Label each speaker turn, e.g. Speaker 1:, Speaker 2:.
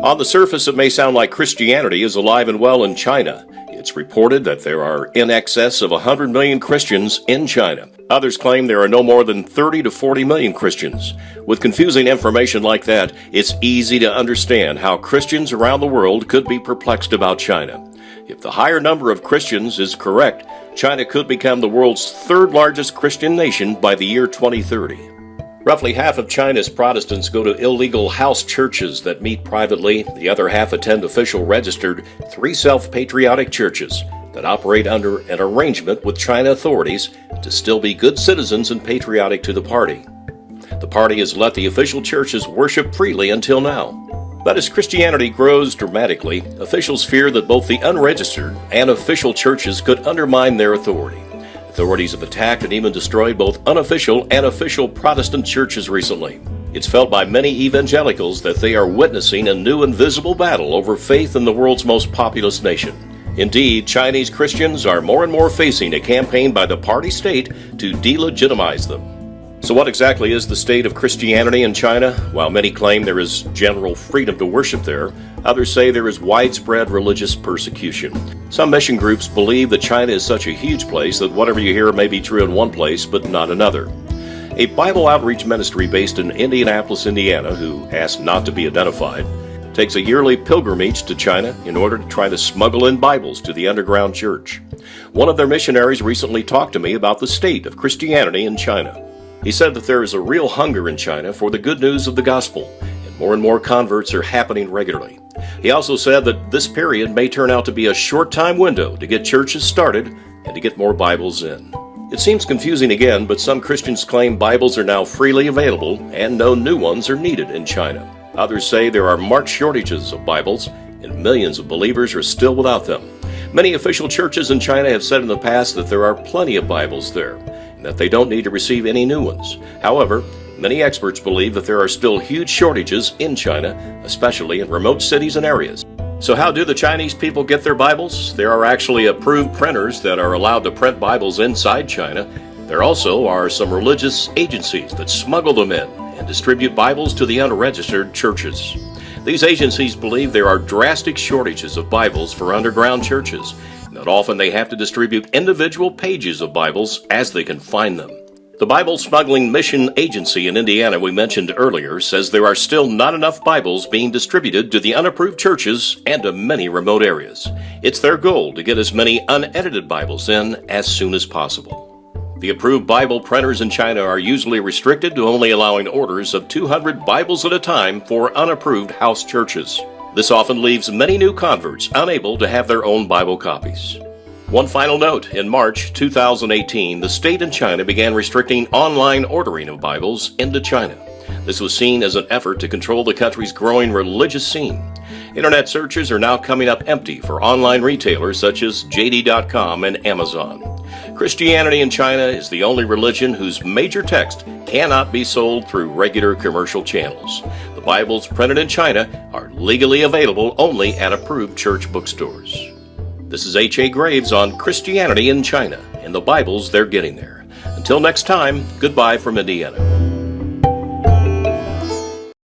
Speaker 1: On the surface, it may sound like Christianity is alive and well in China. It's reported that there are in excess of 100 million Christians in China. Others claim there are no more than 30 to 40 million Christians. With confusing information like that, it's easy to understand how Christians around the world could be perplexed about China. If the higher number of Christians is correct, China could become the world's third largest Christian nation by the year 2030. Roughly half of China's Protestants go to illegal house churches that meet privately. The other half attend official registered 3 self-patriotic churches that operate under an arrangement with China authorities to still be good citizens and patriotic to the party. The party has let the official churches worship freely until now. But as Christianity grows dramatically, officials fear that both the unregistered and official churches could undermine their authority. Authorities have attacked and even destroyed both unofficial and official Protestant churches recently. It's felt by many evangelicals that they are witnessing a new invisible battle over faith in the world's most populous nation. Indeed, Chinese Christians are more and more facing a campaign by the party state to delegitimize them. So what exactly is the state of Christianity in China? While many claim there is general freedom to worship there, others say there is widespread religious persecution. Some mission groups believe that China is such a huge place that whatever you hear may be true in one place but not another. A Bible outreach ministry based in Indianapolis, Indiana, who asked not to be identified, takes a yearly pilgrimage to China in order to try to smuggle in Bibles to the underground church. One of their missionaries recently talked to me about the state of Christianity in China. He said that there is a real hunger in China for the good news of the gospel, and more converts are happening regularly. He also said that this period may turn out to be a short-time window to get churches started and to get more Bibles in. It seems confusing again, but some Christians claim Bibles are now freely available and no new ones are needed in China. Others say there are marked shortages of Bibles, and millions of believers are still without them. Many official churches in China have said in the past that there are plenty of Bibles there, and that they don't need to receive any new ones. However, many experts believe that there are still huge shortages in China, especially in remote cities and areas. So how do the Chinese people get their Bibles? There are actually approved printers that are allowed to print Bibles inside China. There also are some religious agencies that smuggle them in and distribute Bibles to the unregistered churches. These agencies believe there are drastic shortages of Bibles for underground churches, and that often they have to distribute individual pages of Bibles as they can find them. The Bible Smuggling Mission Agency in Indiana we mentioned earlier says there are still not enough Bibles being distributed to the unapproved churches and to many remote areas. It's their goal to get as many unedited Bibles in as soon as possible. The approved Bible printers in China are usually restricted to only allowing orders of 200 Bibles at a time for unapproved house churches. This often leaves many new converts unable to have their own Bible copies. One final note, in March 2018, the state in China began restricting online ordering of Bibles into China. This was seen as an effort to control the country's growing religious scene. Internet searches are now coming up empty for online retailers such as JD.com and Amazon. Christianity in China is the only religion whose major text cannot be sold through regular commercial channels. The Bibles printed in China are legally available only at approved church bookstores. This is H.A. Graves on Christianity in China and the Bibles they're getting there. Until next time, goodbye from Indiana.